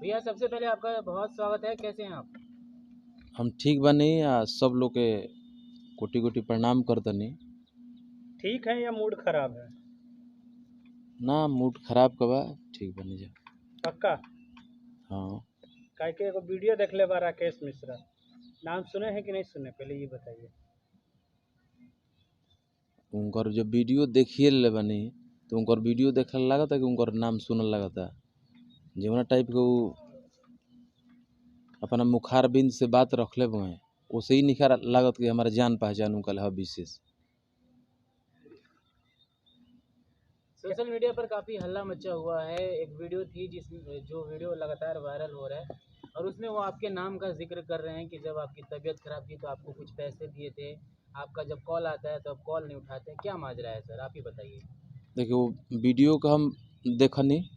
भैया सबसे पहले आपका बहुत स्वागत है। कैसे हैं आप? हम ठीक बनी आ सब लोग के कोटि कोटि प्रणाम करतनी। ठीक है या मूड खराब है? ना मूड खराब कबा ठीक बनी जा। पक्का? हाँ, काहे के एगो वीडियो देख ले बा राकेश मिश्रा, नाम सुने हैं कि नहीं सुने, पहले ये बताइए। उनकर जब वीडियो देखिए ले बनी तो उनकर वीडियो देखल लगता कि उनकर नाम सुनल लगता। जौना टाइप के वो अपना मुखार बिंद से बात रखले हुए हैं वैसे ही निखार लागत कि हमारा जान पहचान उनका है विशेष। सोशल मीडिया पर काफ़ी हल्ला मचा हुआ है। एक वीडियो थी जो वीडियो लगातार वायरल हो रहा है और उसमें वो आपके नाम का जिक्र कर रहे हैं कि जब आपकी तबीयत खराब थी तो आपको कुछ पैसे दिए थे। आपका जब कॉल आता है तो आप कॉल नहीं उठाते, क्या माजरा है सर, आप ही बताइए। देखिए वो वीडियो को हम देखनी,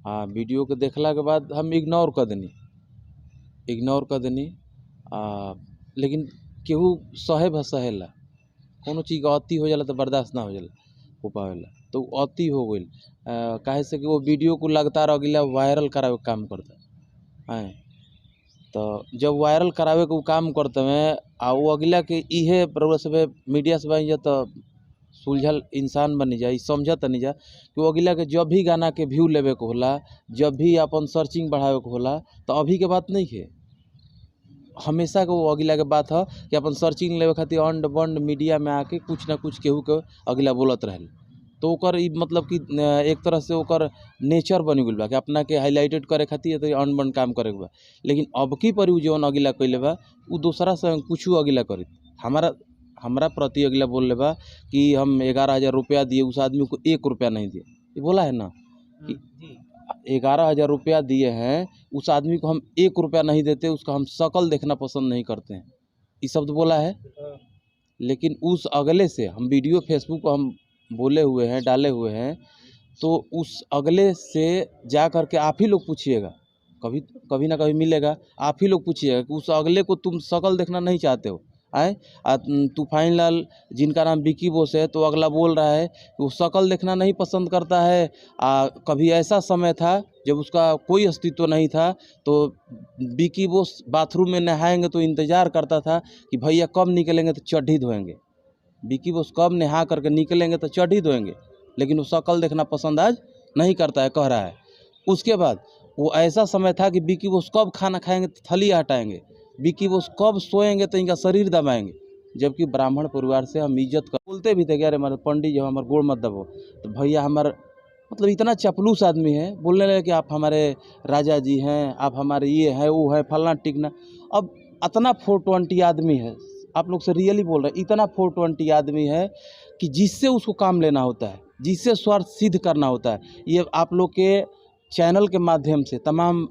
हाँ वीडियो के देखला के बाद हम इग्नोर कर देनी लेकिन केहू सहे भ सहेला कोनो चीज़ का अति हो जाला तो बर्दाश्त ना हो पावेला तो अति हो गई। काहे से कि वो वीडियो को लगातार अगला वायरल करावे के काम करता है। तो जब वायरल करावे के काम करते हैं आ वो अगला के इहे प्रभु सब मीडिया से बन जा तो सुलझल इंसान बनी जा, समझत नहीं जा कि वो अगला के जब भी गाना के व्यू लेवे के होला, जब भी अपन सर्चिंग बढ़ावे के होला तो अभी के बात नहीं है, हमेशा के वो अगला के बात है कि अपन सर्चिंग लेवे खातिर अंड बंड मीडिया में आके कुछ ना कुछ केहू के अगला बोलत रहे। तो ओकर मतलब कि एक तरह से ओकर नेचर बन गई बा कि अपना के हाईलाइटेड करे खातिर तो अंड बंड काम करे बा। लेकिन अब की पर जौन अगला कैले बा वो दूसरा से कुछ अगला करी हमारा प्रति अगला बोल ले बा कि हम 11,000 रुपया दिए, उस आदमी को 1 रुपया नहीं दिए। ये बोला है ना कि 11,000 रुपया दिए हैं, उस आदमी को हम 1 रुपया नहीं देते, उसका हम शकल देखना पसंद नहीं करते हैं, ये शब्द बोला है। लेकिन उस अगले से हम वीडियो फेसबुक पर हम बोले हुए हैं, डाले हुए हैं, तो उस अगले से जा कर के आप ही लोग पूछिएगा, कभी ना कभी मिलेगा, आप ही लोग पूछिएगा कि उस अगले को तुम शकल देखना नहीं चाहते हो। आए तूफान लाल जिनका नाम विकी बोस है तो अगला बोल रहा है कि वो शकल देखना नहीं पसंद करता है। कभी ऐसा समय था जब उसका कोई अस्तित्व नहीं था तो विकी बोस बाथरूम में नहाएंगे तो इंतज़ार करता था कि भैया कब निकलेंगे तो चड्ढी धोएंगे, विकी बोस कब नहा करके निकलेंगे तो चड्ढी धोएंगे, लेकिन वो शकल देखना पसंद आज नहीं करता है, कह रहा है। उसके बाद वो ऐसा समय था कि विकी बोस कब खाना खाएंगे तो थली हटाएंगे, विकी बोस कब सोएंगे तो इनका शरीर दबाएंगे। जबकि ब्राह्मण परिवार से हम इज्जत कर बोलते भी थे कि अरे हमारे पंडित जी हमारे गोड़ मत दबो, तो भैया हमारे मतलब इतना चपलूस आदमी है, बोलने लगे कि आप हमारे राजा जी हैं, आप हमारे ये है वो है फलना टिकना। अब इतना 420 आदमी है, आप लोग से रियली बोल रहे हैं, इतना 420 आदमी है कि जिससे उसको काम लेना होता है, जिससे स्वार्थ सिद्ध करना होता है। ये आप लोग के चैनल के माध्यम से तमाम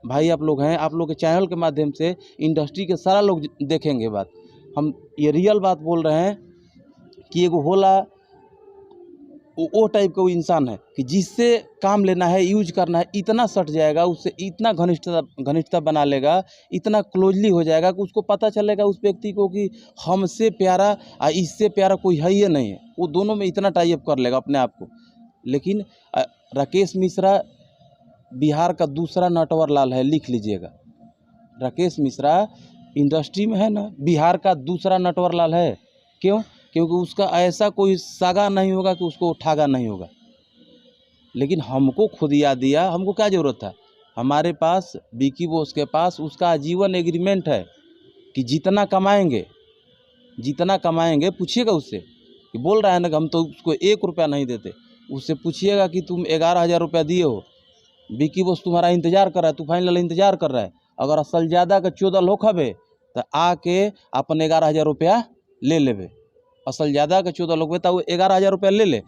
भाई आप लोग हैं, आप लोग के चैनल के माध्यम से इंडस्ट्री के सारा लोग देखेंगे बात, हम ये रियल बात बोल रहे हैं कि एगो होला वो टाइप का वो इंसान है कि जिससे काम लेना है, यूज करना है, इतना सट जाएगा, उससे इतना घनिष्ठता बना लेगा, इतना क्लोजली हो जाएगा कि उसको पता चलेगा उस व्यक्ति को कि हमसे प्यारा और इससे प्यारा कोई है ही नहीं है। वो दोनों में इतना टाइप कर लेगा अपने आप को। लेकिन राकेश मिश्रा बिहार का दूसरा नटवर लाल है, लिख लीजिएगा। राकेश मिश्रा इंडस्ट्री में है ना, बिहार का दूसरा नटवर लाल है। क्यों? क्योंकि उसका ऐसा कोई सागा नहीं होगा कि उसको ठागा नहीं होगा। लेकिन हमको खुद याद दिया, हमको क्या ज़रूरत था, हमारे पास विकी बोस के पास उसका आजीवन एग्रीमेंट है कि जितना कमाएंगे पूछिएगा उससे कि बोल रहा है ना कि हम तो उसको 1 रुपया नहीं देते, उससे पूछिएगा कि तुम 11,000 रुपया दिए हो, विकी बोस तुम्हारा इंतज़ार कर रहा है, तूफान लाल इंतज़ार कर रहा है। अगर असल ज़्यादा का 14 लोग हबे तो आके अपन 11,000 रुपया ले लेबे, असल ज़्यादा के 14 लोग तो वो 11,000 रुपया ले ले।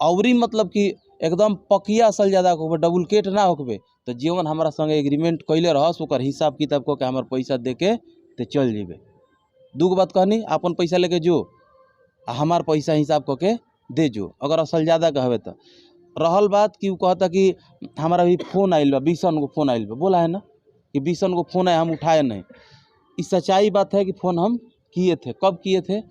और मतलब कि एकदम पकिया असल ज़्यादा हो डुप्लीकेट ना होके तो जीवन हमारा संगे एग्रीमेंट कैले रहस ओकर हिसाब किताब को के हमारे पैसा दे के तो चल जेबे। दूगो बात कहनी, अपन पैसा लेके जो हमार पैसा हिसाब करके दे जो, अगर असल ज़्यादा का हवे तो। रहल बात कि वो कहता कि हमारा भी फ़ोन आइल बा, 20 को फ़ोन आइल बा, बोला है ना कि 20 को फ़ोन आए, हम उठाए नहीं। इस सच्चाई बात है कि फ़ोन हम किए थे, कब किए थे,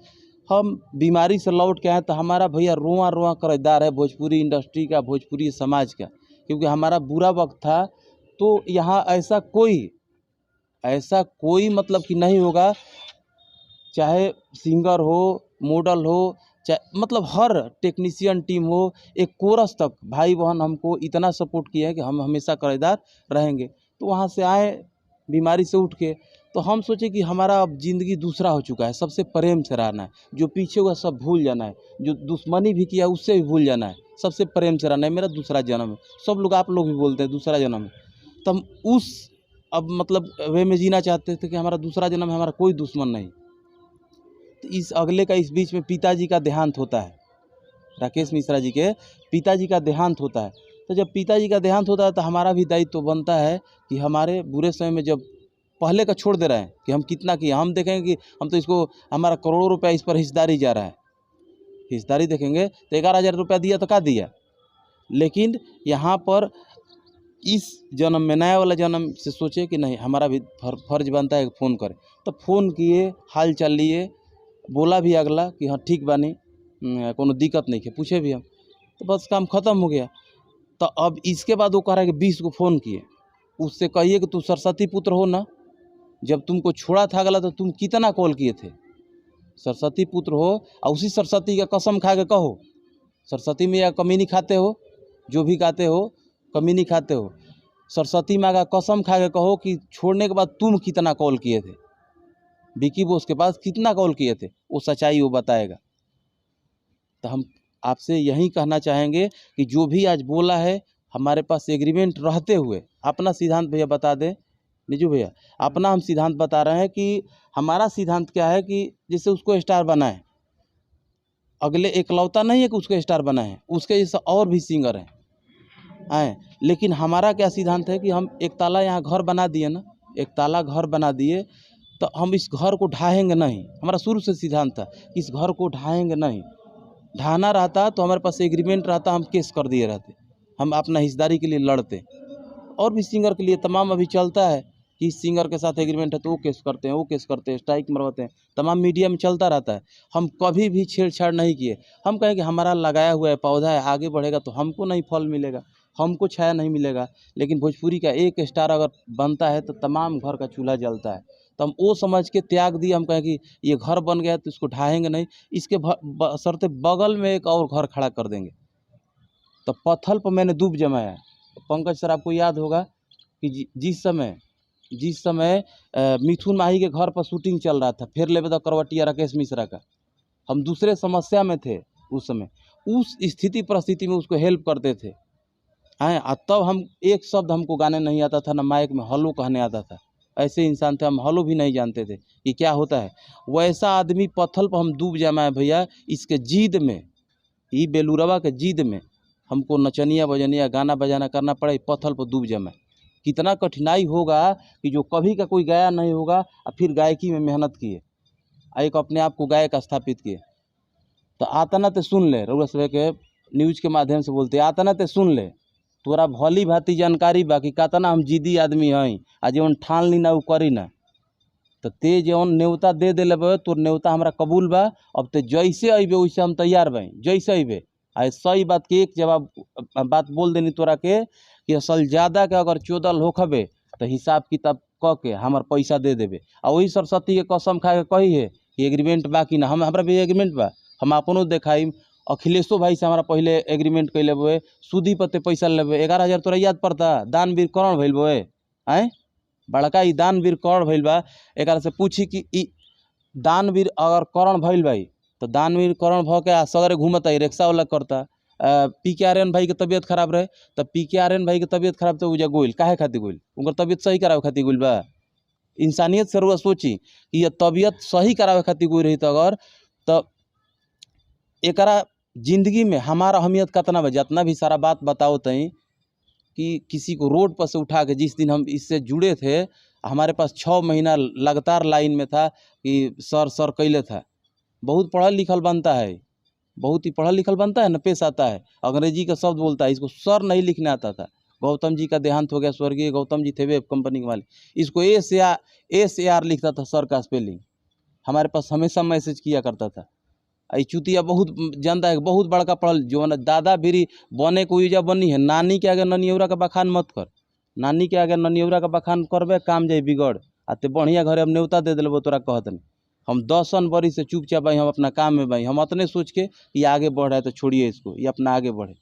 हम बीमारी से लौट के आए तो हमारा भैया रोआ रोआ कर्जदार है भोजपुरी इंडस्ट्री का, भोजपुरी समाज का, क्योंकि हमारा बुरा वक्त था तो यहाँ ऐसा कोई मतलब कि नहीं होगा, चाहे सिंगर हो, मॉडल हो, चाहे मतलब हर टेक्नीशियन टीम हो, एक कोरस तक भाई बहन हमको इतना सपोर्ट किया है कि हम हमेशा किरदार रहेंगे। तो वहाँ से आए बीमारी से उठ के, तो हम सोचे कि हमारा अब ज़िंदगी दूसरा हो चुका है, सबसे प्रेम से रहना है, जो पीछे हुआ सब भूल जाना है, जो दुश्मनी भी किया उससे भी भूल जाना है, सबसे प्रेम से रहना है। मेरा दूसरा जन्म है, सब लोग आप लोग भी बोलते हैं दूसरा जन्म है, तो हम उस अब मतलब वे में जीना चाहते थे कि हमारा दूसरा जन्म है, हमारा कोई दुश्मन नहीं। तो इस बीच में पिताजी का देहांत होता है, राकेश मिश्रा जी के पिताजी का देहांत होता है। तो जब पिताजी का देहांत होता है तो हमारा भी दायित्व बनता है कि हमारे बुरे समय में जब पहले का छोड़ दे रहे हैं कि हम कितना किए, हम देखेंगे कि हम तो इसको हमारा करोड़ों रुपया इस पर हिस्सेदारी जा रहा है, हिस्सेदारी देखेंगे तो 11,000 रुपया दिया तो क्या दिया। लेकिन यहाँ पर इस जन्म में, नया वाला जन्म से सोचे कि नहीं हमारा भी फर्ज बनता है फ़ोन करें। तो फ़ोन किए, हाल चाल लिए, बोला भी अगला कि हाँ ठीक बानी, कोनो दिक्कत नहीं है, पूछे भी हम, तो बस काम ख़त्म हो गया। तो अब इसके बाद वो कह रहा है कि 20 को फ़ोन किए, उससे कहिए कि तू सरस्वती पुत्र हो ना, जब तुमको छोड़ा था अगला तो तुम कितना कॉल किए थे, सरस्वती पुत्र हो, और उसी सरस्वती का कसम खा के कहो, सरस्वती में या कमी नहीं खाते हो, जो भी खाते हो कमी नहीं खाते हो, सरस्वती माँ का कसम खा के कहो कि छोड़ने के बाद तुम कितना कॉल किए थे, विकी बोस के पास कितना कॉल किए थे, वो सच्चाई वो बताएगा। तो हम आपसे यही कहना चाहेंगे कि जो भी आज बोला है, हमारे पास एग्रीमेंट रहते हुए अपना सिद्धांत भैया बता दें, निजू भैया अपना हम सिद्धांत बता रहे हैं कि हमारा सिद्धांत क्या है कि जैसे उसको स्टार बनाए, अगले एकलौता नहीं है कि उसको स्टार बनाए, उसके जैसे और भी सिंगर हैं आए, लेकिन हमारा क्या सिद्धांत है कि हम एक ताला यहाँ घर बना दिए ना, एक ताला घर बना दिए, तो हम इस घर को ढाहेंगे नहीं। हमारा शुरू से सिद्धांत था कि इस घर को ढाहेंगे नहीं, ढाना रहता तो हमारे पास एग्रीमेंट रहता, हम केस कर दिए रहते, हम अपना हिस्सेदारी के लिए लड़ते। और भी सिंगर के लिए तमाम अभी चलता है कि इस सिंगर के साथ एग्रीमेंट है तो वो केस करते हैं, वो केस करते हैं, स्ट्राइक मरवाते हैं, तमाम मीडिया में चलता रहता है। हम कभी भी छेड़छाड़ नहीं किए, हम कहें कि हमारा लगाया हुआ है पौधा है, आगे बढ़ेगा तो हमको नहीं फल मिलेगा, हमको छाया नहीं मिलेगा, लेकिन भोजपुरी का एक स्टार अगर बनता है तो तमाम घर का चूल्हा जलता है। तो हम वो समझ के त्याग दिए, हम कहें कि ये घर बन गया तो इसको ढाहेंगे नहीं, इसके सरते बगल में एक और घर खड़ा कर देंगे। तो पत्थर पर मैंने दूब जमाया। पंकज सर आपको याद होगा कि जिस समय मिथुन माही के घर पर शूटिंग चल रहा था, फिर लेबे द करवटिया राकेश मिश्रा का, हम दूसरे समस्या में थे उस समय, उस स्थिति परिस्थिति में उसको हेल्प करते थे हैं। तब हम एक शब्द हमको गाने नहीं आता था, ना माइक में हलो कहने आता था, ऐसे इंसान थे, हम हलो भी नहीं जानते थे कि क्या होता है। वैसा आदमी पत्थर पर हम डूब जाए भैया, इसके जिद में, ये बेलूरवा के जिद में हमको नचनिया बजनिया गाना बजाना करना पड़े, पत्थर पर डूब जाए। कितना कठिनाई होगा कि जो कभी का कोई गाया नहीं होगा और फिर गायकी में मेहनत किए, एक अपने आप को गायक स्थापित किए। तो आता ना तो सुन ले, रउआ सब के न्यूज के माध्यम से बोलते, आता ना तो सुन ले, तोरा भली भांति जानकारी बा कि कतना हम जिद्दी आदमी हई, आ जौन ठान ली ना उ करी ना। तो ते जौन न्योता दे दिले बा, तोर न्योता हमरा कबूल बा, अब ते जैसे अइबे वैसे हम तैयार बाई, जैसे अइबे। आ सही बात के एक जवाब बात बोल देनी तोरा के कि असल ज़्यादा के अगर चोदल होखबे तो हिसाब किताब क के हमार पैसा दे देबे। आ वही सरस्वती के कसम खा के कही है कि एग्रीमेंट बा कि ना, हमरा भी एग्रीमेंट बा, हम अपनों देखाई। अखिलेशो भाई से हमारा पहले एग्रीमेंट कैले हुए, सूदी पत्ते पैसा लेबे, 11,000 तोरा याद पड़ता, दानवीर करण भइल बोए आए, बड़का ई दानवीर करण भइल बा। एक से पूछी कि ई दानवीर अगर करण भइल भाई तो दानवीर करण भ के आ सगरे घूमता, रिक्शा वाला करता। PKRN भाई के तबीयत खराब रहे तो PKRN भाई के तबीयत खराब तो उजा गोइल, काहे खातिर गोइल, उनकर तबीयत सही करावे खातिर गोइल बा। इंसानियत से रुआ सोची कि ये तबीयत सही करावे खातिर गोइल रही तो अगर, तो एकरा जिंदगी में हमारा अहमियत कितना बा, जितना भी सारा बात बताओ तई कि किसी को रोड पर से उठा के, जिस दिन हम इससे जुड़े थे हमारे पास 6 महीना लगातार लाइन में था कि सर कैले था। बहुत पढ़ा लिखल बनता है, बहुत ही पढ़ा लिखल बनता है न, पेश आता है, अंग्रेजी का शब्द बोलता है, इसको सर नहीं लिखने आता था। गौतम जी का देहांत हो गया, स्वर्गीय गौतम जी थे वेब कंपनी के वाले, इसको SAR लिखता था सर का स्पेलिंग, हमारे पास हमेशा मैसेज किया करता था। चुतिया बहुत जानता है, बहुत बड़का पढ़ल, जो दादा भी बने को यूजा बनी है, नानी के आगे ननियौरा का बखान मत कर, नानी के आगे ननियौरा का बखान करबे काम जाए बिगड़ आ ते बढ़िया घरे हम न्योता दे दिलबो तोरा कहत नहीं। हम 10 बरी से चुपचाप भाई हम अपना काम में भाई हम अपने सोच के ये आगे बढ़ रहा है तो छोड़िए इसको, ये अपना आगे बढ़े।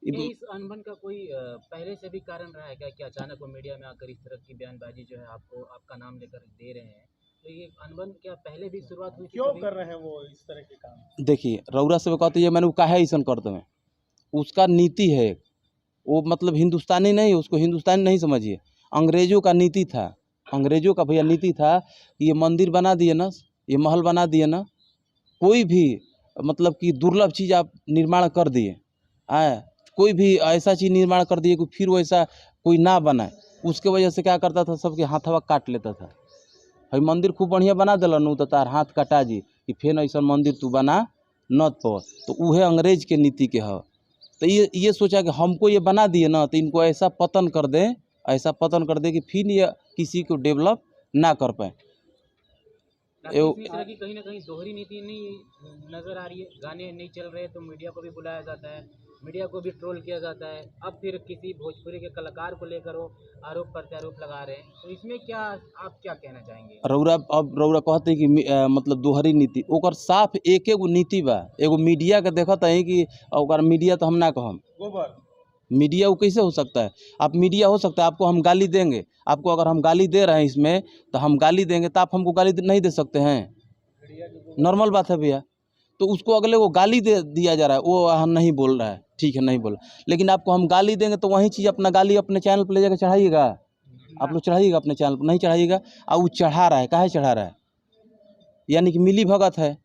ये इस अनबन का कोई पहले से भी कारण रहा है क्या कि अचानक वो मीडिया में आकर इस तरह की बयानबाजी जो है आपको आपका नाम लेकर दे रहे हैं, तो ये अनबन क्या पहले भी शुरुआत हुई थी? क्यों कर रहे हैं वो इस तरह के काम? देखिए रउरा से कहते हैं मैंने वो काहे ऐसा करते हैं, उसका नीति है वो, मतलब हिंदुस्तानी नहीं, उसको हिंदुस्तानी नहीं समझिए, अंग्रेजों का नीति था। अंग्रेजों का भैया नीति था कि ये मंदिर बना दिए ना, ये महल बना दिए ना, कोई भी मतलब कि दुर्लभ चीज़ आप निर्माण कर दिए, कोई भी ऐसा चीज़ निर्माण कर दिए कि फिर वैसा कोई ना बनाए, उसके वजह से क्या करता था, सबके हाथवा काट लेता था। भाई मंदिर खूब बढ़िया बना दिलन तो तार हाथ कटा जी कि फिर ऐसा मंदिर तू बना न पो, तो वह अंग्रेज के नीति के है। तो ये सोचा कि हमको ये बना दिए ना तो इनको ऐसा पतन कर दें, ऐसा पतन कर दे कि फिर ये किसी को डेवलप ना कर पाए। राकेश मिश्रा की कहीं ना कहीं दोहरी नीति नहीं नजर आ रही है, गाने नहीं चल रहे तो मीडिया को भी बुलाया जाता है, मीडिया को भी ट्रोल किया जाता है, अब फिर किसी भोजपुरी के कलाकार को लेकर वो आरोप प्रत्यारोप लगा रहे हैं, तो इसमें क्या आप क्या कहना चाहेंगे? रउरा अब रउरा कहते हैं कि मतलब दोहरी नीति, ओकर साफ एक एगो नीति बा, एगो मीडिया के देखत है कि ओकर मीडिया तो हम ना कहम, गोबर मीडिया वो कैसे हो सकता है? आप मीडिया हो सकता है, आपको हम गाली देंगे, आपको अगर हम गाली दे रहे हैं इसमें तो हम गाली देंगे तो आप हमको गाली नहीं दे सकते हैं, नॉर्मल बात है भैया। तो उसको अगले वो गाली दे दिया जा रहा है, वो हम नहीं बोल रहा है, ठीक है नहीं बोल, लेकिन आपको हम गाली देंगे तो वही चीज़ अपना गाली अपने चैनल पर ले जाकर चढ़ाइएगा, आप लोग चढ़ाइएगा अपने चैनल पर, नहीं चढ़ाइएगा। और वो चढ़ा रहा है, काहे चढ़ा रहा है? यानी कि मिली भगत है,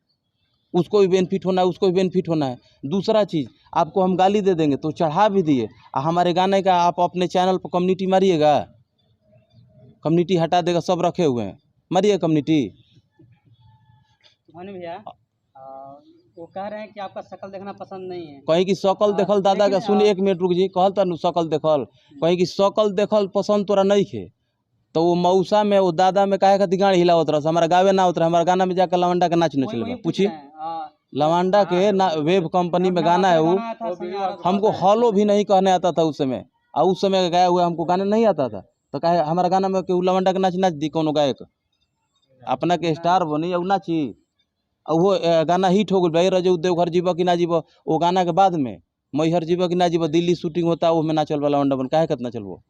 उसको भी बेनिफिट होना है, उसको भी बेनिफिट होना है। दूसरा चीज़, आपको हम गाली दे देंगे तो चढ़ा भी दिए, हमारे गाने का आप अपने चैनल पर कम्युनिटी मारिएगा, कम्युनिटी हटा देगा, सब रखे हुए हैं, मारिए कम्युनिटी। भैया वो कह रहे हैं कि आपका शक्ल देखना पसंद नहीं है, कहीं की शकल देखल दादा का सुन, एक मिनट रुक जी, कहल तनु शकल देखल, कहीं की शकल देखल पसंद तोरा नहीं खे तो वो मौसा में वो दादा में काहे खातिर गाड़ी हिलावत रहा, हमारा गावे ना उतरा, हमारा गाना में जाकर लवंडा का नाच नचल, पूछी लवंडा के ना वेब कंपनी में गाना है वो, हमको हॉलो भी नहीं कहने आता था उस समय, और उस समय गाया हुआ हमको गाना नहीं आता था, तो कहे हमारा गाना में केहू लवंडा के नाच दी, कोनो गायक अपना के स्टार बनी और नाची, और वो गाना हिट हो गई, रजू देवघर जीव कि ना जीव, वो गाना के बाद में मैहर जीव कि ना जीव, दिल्ली शूटिंग होता वो में नाचल वाला लवंडा बन, काहे कितना चलबो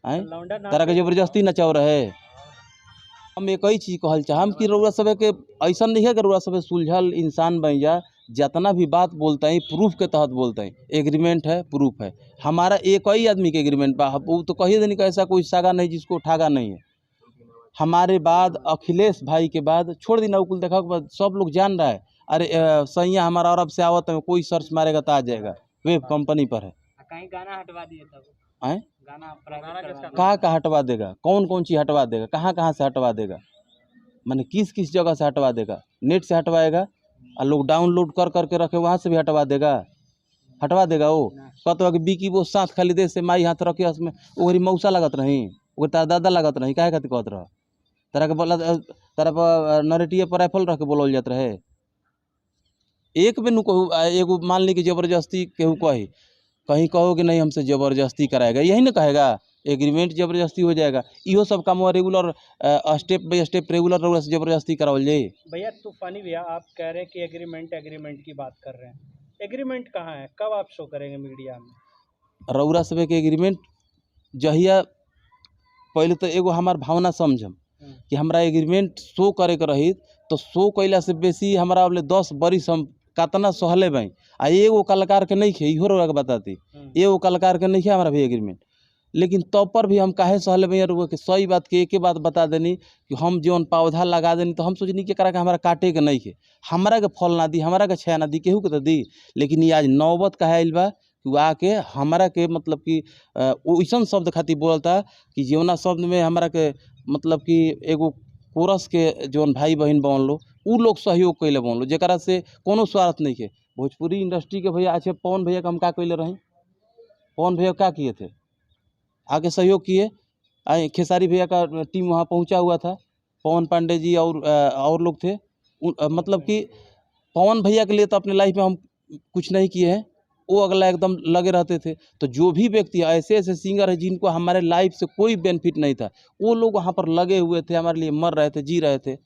आए तारा के जबरदस्ती नचाओ रहे। हम एक ही चीज़ कहल चाहम कि रउरा सब के ऐसा नहीं है कि रउरा सब सुलझल इंसान बन जा, जितना भी बात बोलते हैं प्रूफ के तहत बोलते हैं, एग्रीमेंट है, प्रूफ है, हमारा एक ही आदमी के एग्रीमेंट बा, वो तो कहिए देनी कि ऐसा कोई सागा नहीं जिसको ठागा नहीं है। हमारे बाद अखिलेश भाई के बाद छोड़ दी नौकुल देखा के बाद सब लोग जान रहा है, अरे सैया हमारा अरब से आवत है, कोई सर्च मारेगा तो आ जाएगा, वेब कंपनी पर है, कहीं गाना हटवा दिए तब आए गाना कहाँ हटवा देगा, कौन कौन चीज़ हटवा देगा, कहाँ से हटवा देगा, माने किस जगह से हटवा देगा, नेट से हटवाएगा और लोग डाउनलोड कर करके रखे वहाँ से भी हटवा देगा वो कहते कि बिकी वो साथ खाली दे से माई हाथ रखे उसमें ओहरी मौसा लगत रही, वो तारा दादा लगत रही, काहे खातिर कहत रह, तारा के बोला तारा पर नरेटिए पर राइफल रख के बोलल जात रहे, एक बेनू कहू एगो मान ली कि जबरदस्ती केहू कहीं कहो कि नहीं हमसे ज़बरदस्ती कराएगा, यही ना कहेगा, एग्रीमेंट ज़बरदस्ती हो जाएगा, इहो सब काम regular step by step regular रउरा से ज़बरदस्ती करावल जाए। भैया तूफानी भैया आप कह रहे हैं कि एग्रीमेंट की बात कर रहे हैं, एग्रीमेंट कहाँ है, कब आप शो करेंगे मीडिया में? रउरा सब के एग्रीमेंट जहिया पहले तो एगो हमार भावना समझम कि हमरा एग्रीमेंट शो करे के रही तो शो कैला से बेसी हमारा 10 बरिस हम कतना सहले भाई, आ एगो कलाकार के नहीं खे, इहो रउरा के बताती, एगो कलाकार के नहीं खे हमारा भी एग्रीमेंट, लेकिन तब पर भी हम काहे सहले भैया रुआ के सही बात के एक बात बता देनी कि हम जौन पौधा लगा देनी तो हम सोचनी कि करा के हमारा काटे के नहीं खे, हमारा के फल ना दी, हमारा के छाया ना दी, केहू के तो दी, लेकिन ये आज नौबत कहे आइल बा कि वो आके हमारा के मतलब कि वैसन शब्द खातिर बोलता कि जौना शब्द में हमारा के मतलब कि एगो कोरस के जौन भाई बहन बन लो उ लोग सहयोग कैले बन लो, जरा से कोनो स्वार्थ नहीं है। भोजपुरी इंडस्ट्री के भैया अच्छे पवन भैया का हम का कैले रही, पवन भैया क्या किए थे, आगे सहयोग किए, खेसारी भैया का टीम वहाँ पहुँचा हुआ था, पवन पांडे जी और लोग थे, मतलब कि पवन भैया के लिए तो अपने लाइफ में हम कुछ नहीं किए हैं, वो अगला एकदम लगे रहते थे। तो जो भी व्यक्ति ऐसे ऐसे सिंगर है जिनको हमारे लाइफ से कोई बेनिफिट नहीं था, वो लोग वहाँ पर लगे हुए थे, हमारे लिए मर रहे थे, जी रहे थे।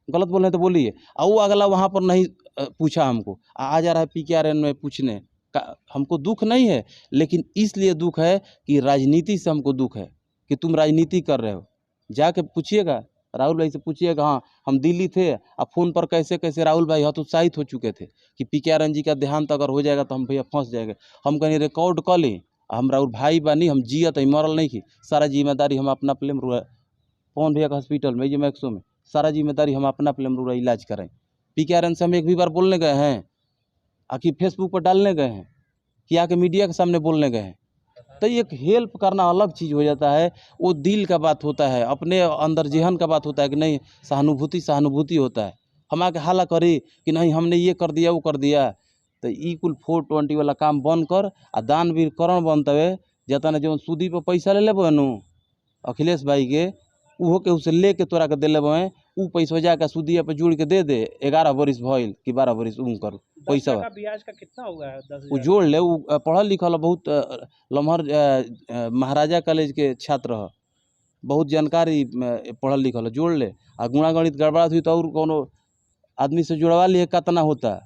गलत बोल रहे हैं तो बोलिए। और वो अगला वहाँ पर नहीं पूछा हमको, आ जा रहा है PKRN में पूछने का। हमको दुख नहीं है, लेकिन इसलिए दुख है कि राजनीति से हमको दुख है कि तुम राजनीति कर रहे हो। जाके पूछिएगा राहुल भाई से, पूछिएगा। हाँ, हम दिल्ली थे, अब फ़ोन पर कैसे कैसे राहुल भाई हतोत्साहित हो चुके थे कि PKRN जी का देहांत अगर हो जाएगा तो हम भैया फंस जाएंगे। हम कहीं रिकॉर्ड कर ली, हम राहुल भाई बानी, हम जियत है, मरल नहीं की। सारा जिम्मेदारी हम अपना प्लेम पवन भैया का हॉस्पिटल में, ये मैक्सो में, सारा जिम्मेदारी हम अपना प्लेम इलाज करें। PKRN से हम एक भी बार बोलने गए हैं, आखिर फेसबुक पर डालने गए हैं, कि आके मीडिया के सामने बोलने गए हैं? तो एक हेल्प करना अलग चीज़ हो जाता है, वो दिल का बात होता है, अपने अंदर जहन का बात होता है कि नहीं, सहानुभूति होता है। हम आके हाला करी कि नहीं हमने ये कर दिया वो कर दिया, तो ई कुल 420 वाला काम बंद कर आ दान भी करण बनतवे। जतना जो सूदी पर पैसा ले लेबो नु अखिलेश भाई के, उहो के उसे लेके तोरा के दे लेबो, उ पैसा जाके सूदिया पे जुड़ के दे दे। 11 बरिस भइल कि 12 बरिस कर 10 पैसा का ब्याज का कितना हुआ है? 10,000 वो जोड़ ले। वो पढ़ल लिखल बहुत लम्हर महाराजा कॉलेज के छात्र ह, बहुत जानकारी पढ़ल लिखल, जोड़ ले। आ गुणा गणित गड़बड़ा हुई तो और कोनो आदमी से जुड़वा लिए, कितना होता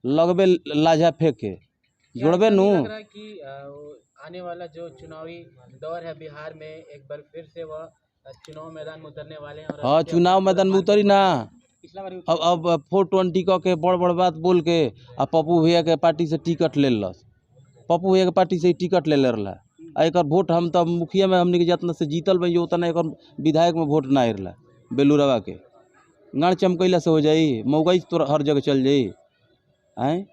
लगबे लाझा फेंक के क्या जोड़बे ऐसा नू। नहीं लग रहा है कि वो आने वाला जो चुनावी दौर है बिहार में, एक बार फिर से वह चुनाव मैदान में उतरने वाले हैं? और हाँ, अभी चुनाव मैदान में उतरी ना। पिछला बार अब 420 कह के बड़ बड़ बात बोल के आ पप्पू भैया के पार्टी से टिकट ले लस। पप्पू भैया के पार्टी से ही टिकट ले रहा। आ एक वोट हम तब मुखिया में हमने के जितना से जीतल बन उतना एक विधायक में वोट ना रहा। बेलूरवा के गाड़ चमकैला से हो जाई, मौगई तो हर जगह चल जाई। आए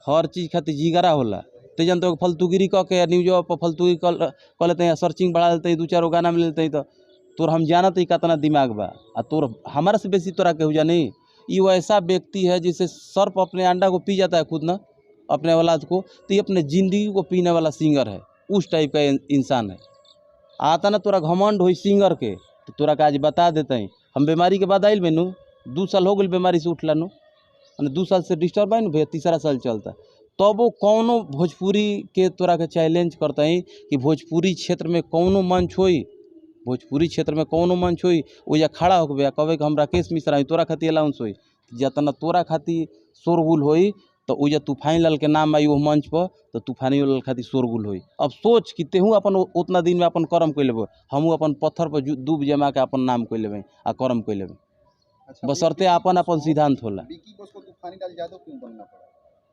हर चीज़ खातिर जिगरा होला। ते जन तो फलतूगिरी कह के न्यूज़ पर फलतूगिरी कर लेते हैं, सर्चिंग बढ़ा लेते हैं, 2-4 गाना में लेते हैं। तो तोर हम जानत ही कितना दिमाग बा, आ तोर हमारा से बेसी तोरा केहू जानी। ये वैसा व्यक्ति है जिसे सर्प अपने अंडा को पी जाता है खुद ना, अपने औलाद को, तो ये अपने ज़िंदगी को पीने वाला सिंगर है, उस टाइप का इंसान है। आता ना तोरा घमंड हो सिंगर के, तो तोरा का आज बता देते हैं। हम बीमारी के बाद आइल मैनू 2 साल हो गए बीमारी से उठला नु, 2 साल से डिस्टर्ब है भैया, 3रा साल चलता। तो वो कौनो भोजपुरी के तोरा के चैलेंज करते हैं कि भोजपुरी क्षेत्र में कौनो मंच होई, भोजपुरी क्षेत्र में कौनो मंच होई, वो या खड़ा होके कहे कि हम राकेश मिश्रा तोरा खातिर अलाउंस होई। जितना तोरा खातिर शोरगुल होई, तो उजा तूफानी लाल के नाम आई वो मंच पर, तो तूफानी लाल खातिर शोरगुल होई। अब सोच कि तेहू अपन उतना दिन में अपन कर्म कर लेबे, हमू अपन पत्थर पर दूब जमा के अपन नाम कर लेबे आ कर्म कर लेबे। अच्छा, बशर्ते अपन अपन सिद्धांत होला। विकी बॉस को तूफानी लाल यादव क्यों बनना पड़ा?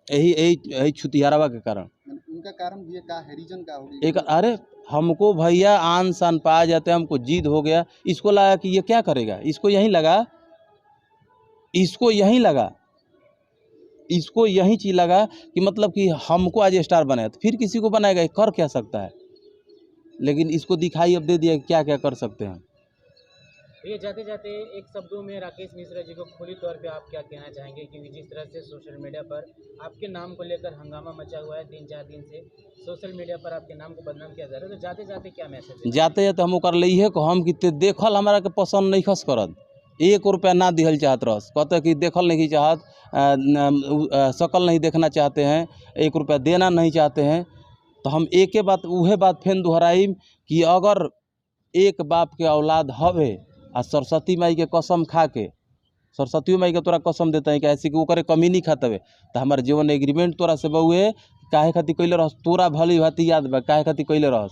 यही छुतियारवा के कारण। उनका कारण भी का है, रीजन का होगी? एक अरे हमको भैया आन शान पा जाते हैं, हमको जिद हो गया। इसको लगा कि ये क्या करेगा, इसको यहीं लगा, इसको यहीं लगा, इसको यही चीज़ लगा कि मतलब कि हमको आज स्टार बनाया, तो फिर किसी को बनाएगा, कर क्या सकता है। लेकिन इसको दिखाई अब दे दिया कि क्या क्या कर सकते हैं। ये जाते जाते एक शब्दों में राकेश मिश्रा जी को खुली तौर पे आप क्या कहना चाहेंगे? क्योंकि जिस तरह से सोशल मीडिया पर आपके नाम को लेकर हंगामा मचा हुआ है, 3-4 दिन से सोशल मीडिया पर आपके नाम को बदनाम किया जा रहा है, तो जाते जाते क्या मैसेज? जाते जाते हम कर लिए को हम कि देखल हमारा के पसंद नहीं खस करत, 1 रुपया ना दिहल चाहत रस, कहते कि देखल नहीं चाहत, शकल नहीं देखना चाहते हैं, 1 रुपया देना नहीं चाहते हैं। तो हम एक बात वह बात फेन दोहराई कि अगर एक बाप के औलाद हवे आ सरस्वती माई के कसम खा के, सरस्वती माई के तोरा कसम देते हैं कि ऐसे कि ओकरे कमी नहीं खाते, तो हमारे जीवन एग्रीमेंट तोरा से बहुए काहे खातिर कैले रहस, तोरा भली भाती याद बा काहे खातिर कैले रहस।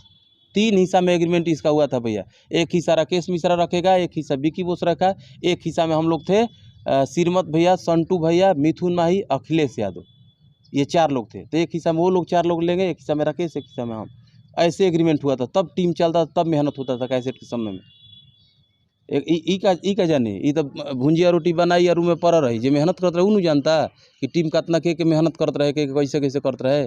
3 हिस्सा में एग्रीमेंट इसका हुआ था भैया। एक हिस्सा राकेश मिश्रा रखेगा, एक हिस्सा विकी बॉस रखा, एक हिस्सा में हम लोग थे श्रीमत भैया, संटू भैया, मिथुन माही, अखिलेश यादव, ये 4 लोग थे। तो एक हिस्सा में वो लोग 4 लोग लेंगे, एक हिस्सा में राकेश, एक हिस्सा में हम। ऐसे एग्रीमेंट हुआ था, तब टीम चलता था, तब मेहनत होता था कैसेट के समय में। एक ई का जानी, ई तो भुंजिया रोटी बनाई और रूम में पड़ रही, जो मेहनत करते रहे उ जानता कि टीम कितना के मेहनत करते रहे, के कैसे कैसे करते रहे।